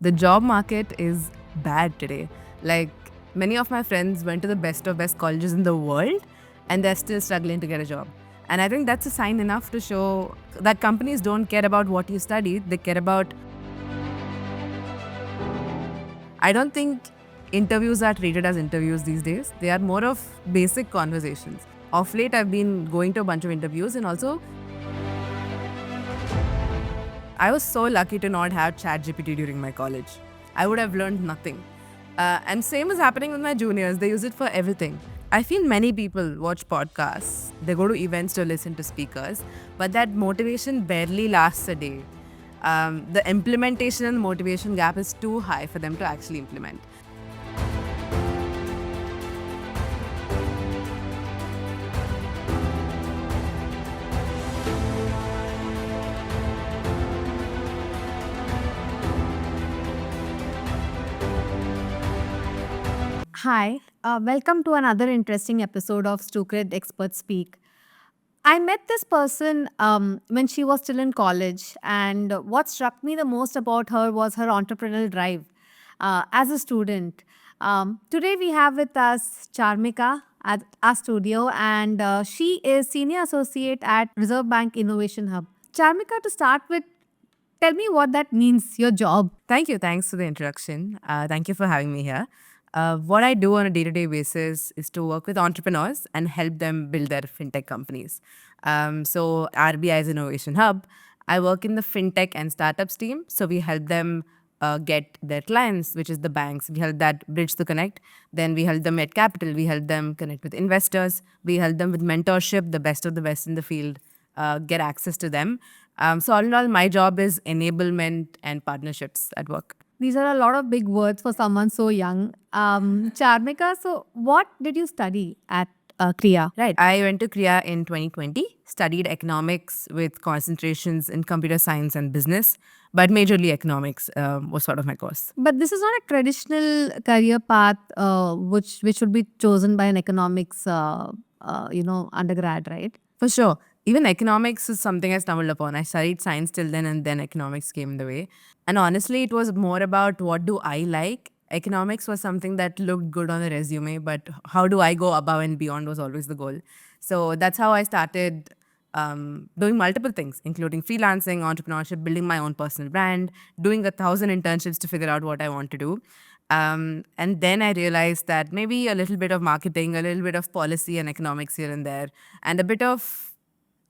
The job market is bad today. Like, many of my friends went to the best of best colleges in the world and they're still struggling to get a job. And I think that's a sign enough to show that companies don't care about what you studied, they care about. I don't think interviews are treated as interviews these days. They are more of basic conversations. Of late, I've been going to a bunch of interviews, and also I was so lucky to not have ChatGPT during my college. I would have learned nothing. And same is happening with my juniors. They use it for everything. I feel many people watch podcasts. They go to events to listen to speakers, but that motivation barely lasts a day. The implementation and motivation gap is too high for them to actually implement. Hi, welcome to another interesting episode of Stucred Experts Speak. I met this person when she was still in college, and what struck me the most about her was her entrepreneurial drive as a student. Today, we have with us Charmika at our studio, and she is Senior Associate at Reserve Bank Innovation Hub. Charmika, to start with, tell me what that means, your job. Thank you. Thanks for the introduction. Thank you for having me here. What I do on a day to day basis is to work with entrepreneurs and help them build their fintech companies. So, RBI's Innovation Hub, I work in the fintech and startups team. So, we help them get their clients, which is the banks. We help that bridge the connect. Then we help them get capital. We help them connect with investors. We help them with mentorship, the best of the best in the field, get access to them. So, all in all, my job is enablement and partnerships at work. These are a lot of big words for someone so young. Charmika, so what did you study at Kriya? Right. I went to Korea in 2020, studied economics with concentrations in computer science and business, but majorly economics was sort of my course. But this is not a traditional career path, which would be chosen by an economics, undergrad, right? For sure. Even economics is something I stumbled upon. I studied science till then, and then economics came in the way. And honestly, it was more about what do I like. Economics was something that looked good on a resume, but how do I go above and beyond was always the goal. So that's how I started doing multiple things, including freelancing, entrepreneurship, building my own personal brand, doing 1,000 internships to figure out what I want to do. And then I realized that maybe a little bit of marketing, a little bit of policy and economics here and there, and a bit of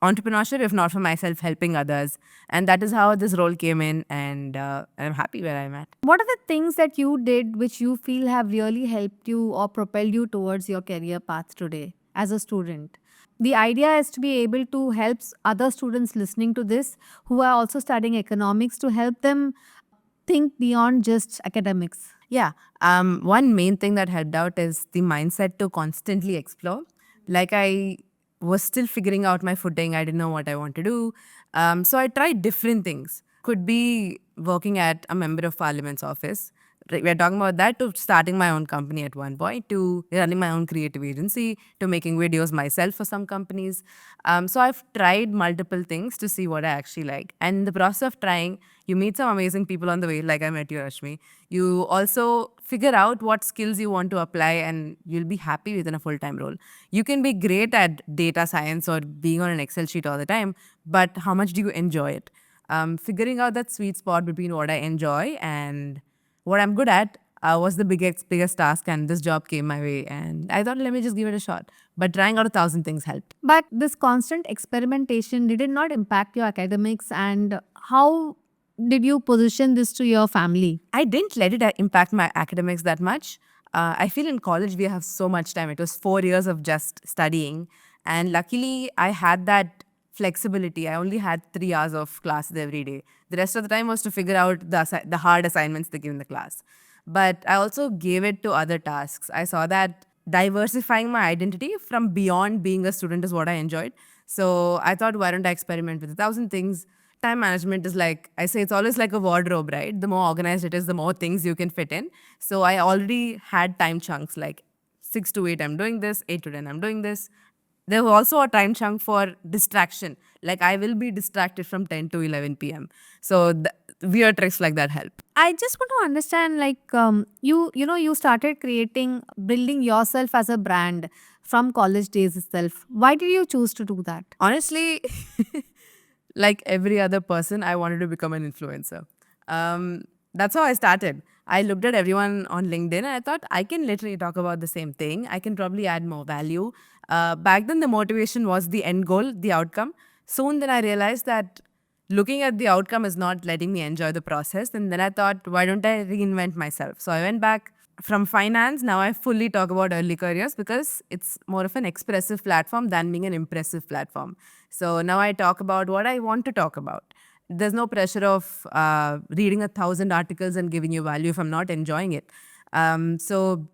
entrepreneurship, if not for myself, helping others. And that is how this role came in, and I'm happy where I'm at. What are the things that you did which you feel have really helped you or propelled you towards your career path today as a student? The idea is to be able to help other students listening to this who are also studying economics to help them think beyond just academics. Yeah. One main thing that helped out is the mindset to constantly explore. Like, I was still figuring out my footing. I didn't know what I want to do. So I tried different things. Could be working at a member of parliament's office. We're talking about that, to starting my own company at one point, to running my own creative agency, to making videos myself for some companies. So I've tried multiple things to see what I actually like. And in the process of trying, you meet some amazing people on the way, like I met you, Rashmi. You also figure out what skills you want to apply, and you'll be happy within a full-time role. You can be great at data science or being on an Excel sheet all the time, but how much do you enjoy it? Figuring out that sweet spot between what I enjoy and what I'm good at was the biggest task, and this job came my way, and I thought, let me just give it a shot. But trying out 1,000 things helped. But this constant experimentation, did it not impact your academics, and how did you position this to your family? I didn't let it impact my academics that much. I feel in college we have so much time. It was 4 years of just studying, and luckily I had that flexibility. I only had 3 hours of classes every day. The rest of the time was to figure out the hard assignments they give in the class. But I also gave it to other tasks. I saw that diversifying my identity from beyond being a student is what I enjoyed. So I thought, why don't I experiment with 1,000 things? Time management is, like I say, it's always like a wardrobe, right? The more organized it is, the more things you can fit in. So I already had time chunks, like 6 to 8 I'm doing this, 8 to 10 I'm doing this. There was also a time chunk for distraction. Like, I will be distracted from 10 to 11 p.m. So weird tricks like that help. I just want to understand, like, you started building yourself as a brand from college days itself. Why did you choose to do that? Honestly, like every other person, I wanted to become an influencer. That's how I started. I looked at everyone on LinkedIn and I thought I can literally talk about the same thing. I can probably add more value. Back then, the motivation was the end goal, the outcome. Soon, then I realized that looking at the outcome is not letting me enjoy the process. And then I thought, why don't I reinvent myself? So I went back from finance. Now I fully talk about early careers because it's more of an expressive platform than being an impressive platform. So now I talk about what I want to talk about. There's no pressure of reading 1,000 articles and giving you value if I'm not enjoying it. So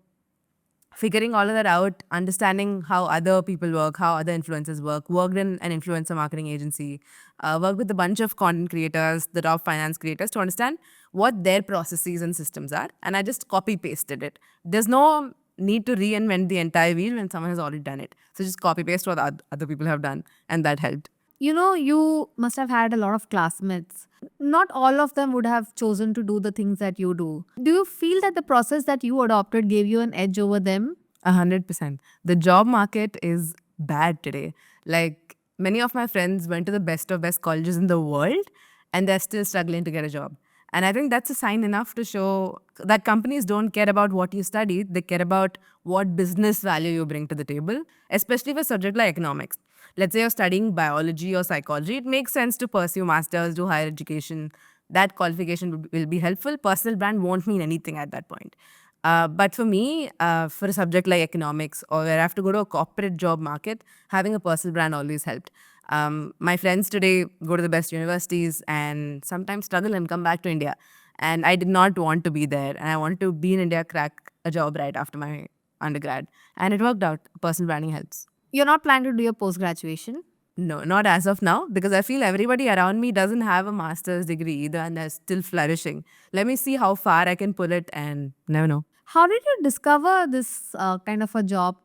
figuring all of that out, understanding how other people work, how other influencers work, worked in an influencer marketing agency, worked with a bunch of content creators, the top finance creators to understand what their processes and systems are. And I just copy pasted it. There's no need to reinvent the entire wheel when someone has already done it. So just copy paste what other people have done. And that helped. You must have had a lot of classmates. Not all of them would have chosen to do the things that you do. Do you feel that the process that you adopted gave you an edge over them? 100%. The job market is bad today. Like many of my friends went to the best of best colleges in the world and they're still struggling to get a job. And I think that's a sign enough to show that companies don't care about what you studied, they care about what business value you bring to the table, especially for a subject like economics. Let's say you're studying biology or psychology, it makes sense to pursue masters, do higher education. That qualification will be helpful. Personal brand won't mean anything at that point. But for me, for a subject like economics or where I have to go to a corporate job market, having a personal brand always helped. My friends today go to the best universities and sometimes struggle and come back to India. And I did not want to be there. And I wanted to be in India, crack a job right after my undergrad. And it worked out. Personal branding helps. You're not planning to do your post graduation? No, not as of now, because I feel everybody around me doesn't have a master's degree either and they're still flourishing. Let me see how far I can pull it and never know. How did you discover this kind of a job,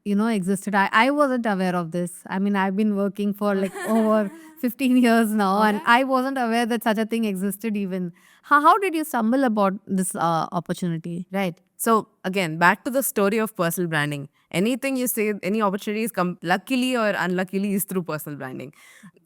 existed? I wasn't aware of this. I mean, I've been working for like over 15 years now, and I wasn't aware that such a thing existed even. How did you stumble about this opportunity? Right. So again, back to the story of personal branding. Anything you say, any opportunities come luckily or unluckily is through personal branding.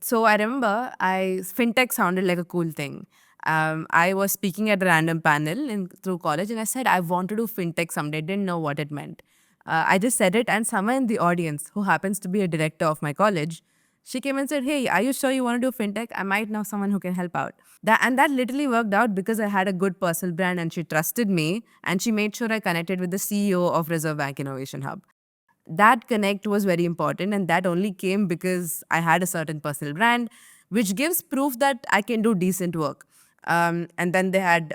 So I remember fintech sounded like a cool thing. I was speaking at a random panel through college and I said, I want to do fintech someday. Didn't know what it meant. I just said it and someone in the audience who happens to be a director of my college, she came and said, hey, are you sure you want to do fintech? I might know someone who can help out. That literally worked out because I had a good personal brand and she trusted me and she made sure I connected with the CEO of Reserve Bank Innovation Hub. That connect was very important and that only came because I had a certain personal brand, which gives proof that I can do decent work. And then they had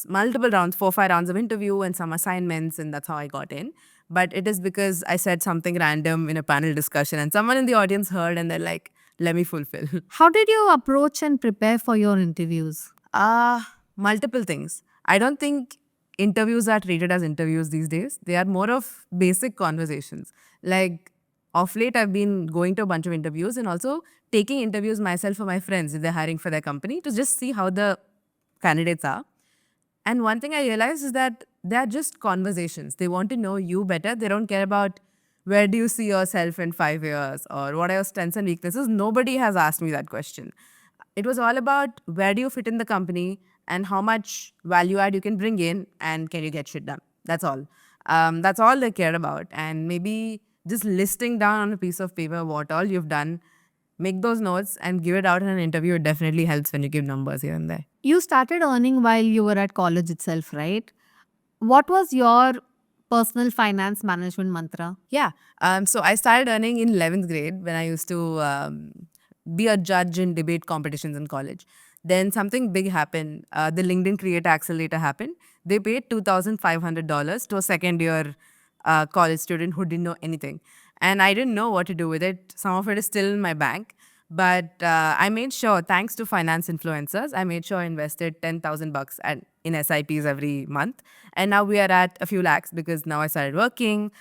multiple rounds, 4 or 5 rounds of interview and some assignments, and that's how I got in. But it is because I said something random in a panel discussion and someone in the audience heard and they're like, let me fulfill. How did you approach and prepare for your interviews? Multiple things. I don't think interviews are treated as interviews these days. They are more of basic conversations. Like of late, I've been going to a bunch of interviews and also taking interviews myself for my friends if they're hiring for their company to just see how the candidates are. And one thing I realized is that they're just conversations. They want to know you better. They don't care about where do you see yourself in 5 years or what are your strengths and weaknesses. Nobody has asked me that question. It was all about where do you fit in the company and how much value add you can bring in and can you get shit done. That's all. That's all they care about. And maybe just listing down on a piece of paper what all you've done, make those notes and give it out in an interview. It definitely helps when you give numbers here and there. You started earning while you were at college itself, right? What was your personal finance management mantra? Yeah. So I started earning in 11th grade when I used to be a judge in debate competitions in college. Then something big happened. The LinkedIn Creator Accelerator happened. They paid $2,500 to a second year college student who didn't know anything. And I didn't know what to do with it. Some of it is still in my bank. But I made sure, thanks to finance influencers, I made sure I invested 10,000 bucks in SIPs every month. And now we are at a few lakhs because now I started working.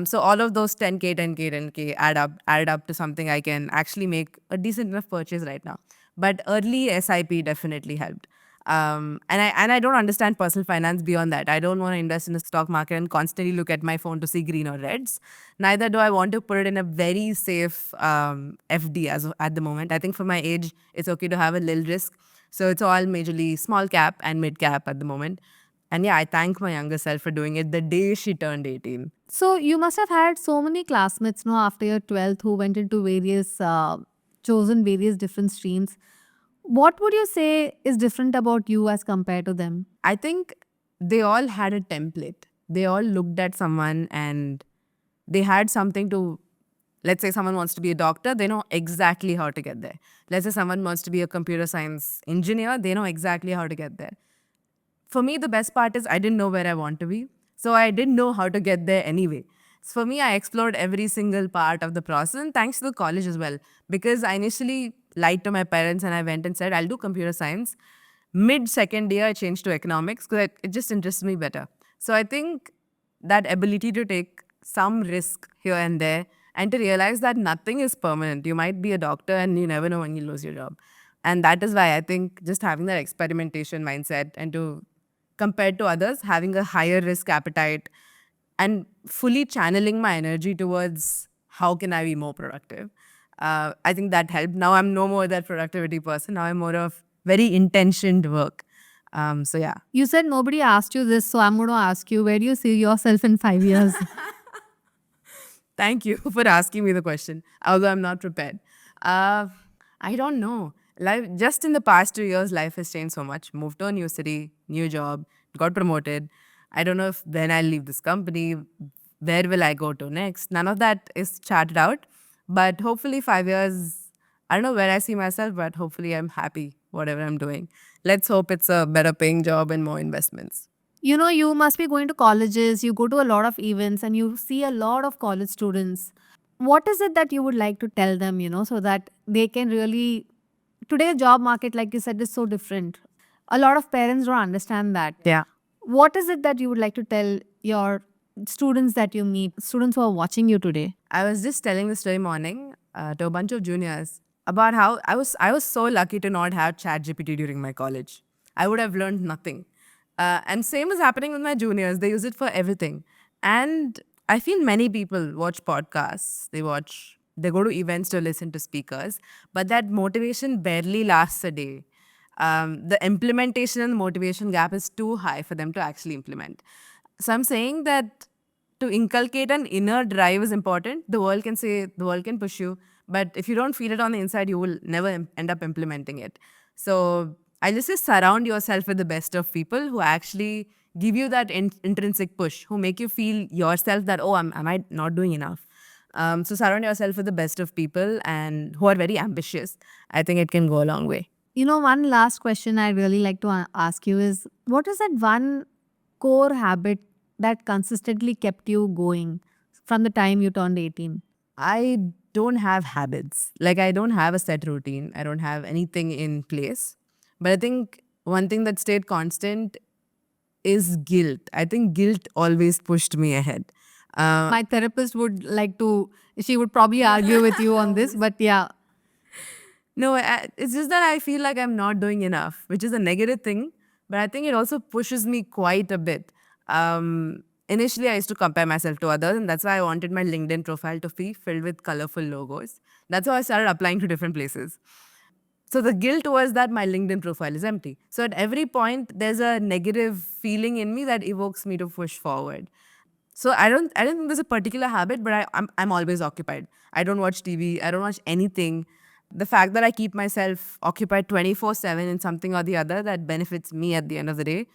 So all of those 10K, 10K, 10K added up to something I can actually make a decent enough purchase right now. But early SIP definitely helped. And I don't understand personal finance beyond that. I don't want to invest in the stock market and constantly look at my phone to see green or reds. Neither do I want to put it in a very safe FD at the moment. I think for my age, it's okay to have a little risk. So it's all majorly small cap and mid cap at the moment. And yeah, I thank my younger self for doing it the day she turned 18. So you must have had so many classmates, no, after your 12th who went into chosen various different streams. What would you say is different about you as compared to them? I think they all had a template. They all looked at someone and they had something to, let's say someone wants to be a doctor, they know exactly how to get there. Let's say someone wants to be a computer science engineer, they know exactly how to get there. For me, the best part is I didn't know where I want to be. So I didn't know how to get there anyway. So for me, I explored every single part of the process, and thanks to the college as well. Because I initially lied to my parents and I went and said, I'll do computer science. Mid second year, I changed to economics because it just interests me better. So I think that ability to take some risk here and there and to realize that nothing is permanent. You might be a doctor and you never know when you lose your job. And that is why I think just having that experimentation mindset and to compared to others, having a higher risk appetite and fully channeling my energy towards how can I be more productive. I think that helped. Now I'm no more that productivity person. Now I'm more of very intentioned work. So yeah. You said nobody asked you this, so I'm going to ask you, where do you see yourself in 5 years? Thank you for asking me the question, although I'm not prepared. I don't know. Life just in the past 2 years, life has changed so much. Moved to a new city, new job, got promoted. I don't know if when I'll leave this company, where will I go to next? None of that is charted out. But hopefully 5 years, I don't know where I see myself, but hopefully I'm happy whatever I'm doing. Let's hope it's a better paying job and more investments. You know, you must be going to colleges, you go to a lot of events, and you see a lot of college students. What is it that you would like to tell them, so that they can really. Today's job market, like you said, is so different. A lot of parents don't understand that. Yeah. What is it that you would like to tell your students that you meet, students who are watching you today? I was just telling this today morning to a bunch of juniors about how I was so lucky to not have ChatGPT during my college. I would have learned nothing. And same is happening with my juniors. They use it for everything. And I feel many people watch podcasts. They go to events to listen to speakers, but that motivation barely lasts a day. The implementation and the motivation gap is too high for them to actually implement. So I'm saying that to inculcate an inner drive is important. The world can push you, but if you don't feel it on the inside, you will never end up implementing it. So I just say surround yourself with the best of people who actually give you that intrinsic push, who make you feel yourself that, oh, am I not doing enough? So surround yourself with the best of people and who are very ambitious. I think it can go a long way. One last question I'd really like to ask you is, what is that one core habit that consistently kept you going from the time you turned 18? I don't have habits. Like, I don't have a set routine. I don't have anything in place. But I think one thing that stayed constant is guilt. I think guilt always pushed me ahead. My therapist would she would probably argue with you on this, but yeah. No, it's just that I feel like I'm not doing enough, which is a negative thing. But I think it also pushes me quite a bit. Initially, I used to compare myself to others, and that's why I wanted my LinkedIn profile to be filled with colorful logos. That's how I started applying to different places. So the guilt was that my LinkedIn profile is empty. So at every point, there's a negative feeling in me that evokes me to push forward. So I don't think there's a particular habit, but I'm always occupied. I don't watch TV. I don't watch anything. The fact that I keep myself occupied 24/7 in something or the other that benefits me at the end of the day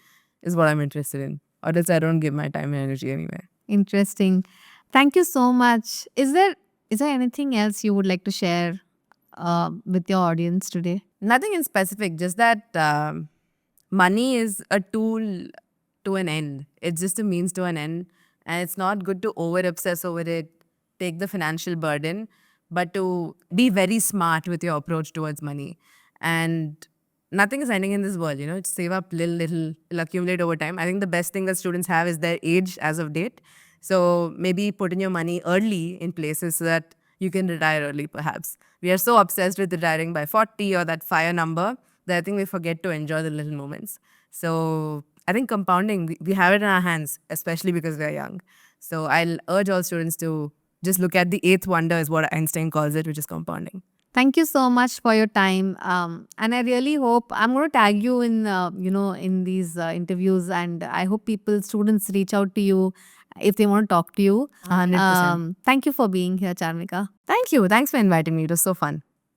is what I'm interested in. Or else I don't give my time and energy anywhere. Interesting. Thank you so much. Is there anything else you would like to share with your audience today? Nothing in specific, just that money is a tool to an end. It's just a means to an end. And it's not good to over obsess over it, take the financial burden, but to be very smart with your approach towards money. And nothing is ending in this world, just save up little, it'll accumulate over time. I think the best thing that students have is their age as of date. So maybe put in your money early in places so that you can retire early, perhaps. We are so obsessed with retiring by 40 or that fire number, that I think we forget to enjoy the little moments. So I think compounding, we have it in our hands, especially because we're young. So I'll urge all students to just look at the eighth wonder, is what Einstein calls it, which is compounding. Thank you so much for your time. And I really hope I'm going to tag you in, in these interviews. And I hope students reach out to you if they want to talk to you. 100%. Thank you for being here, Charmika. Thank you. Thanks for inviting me. It was so fun.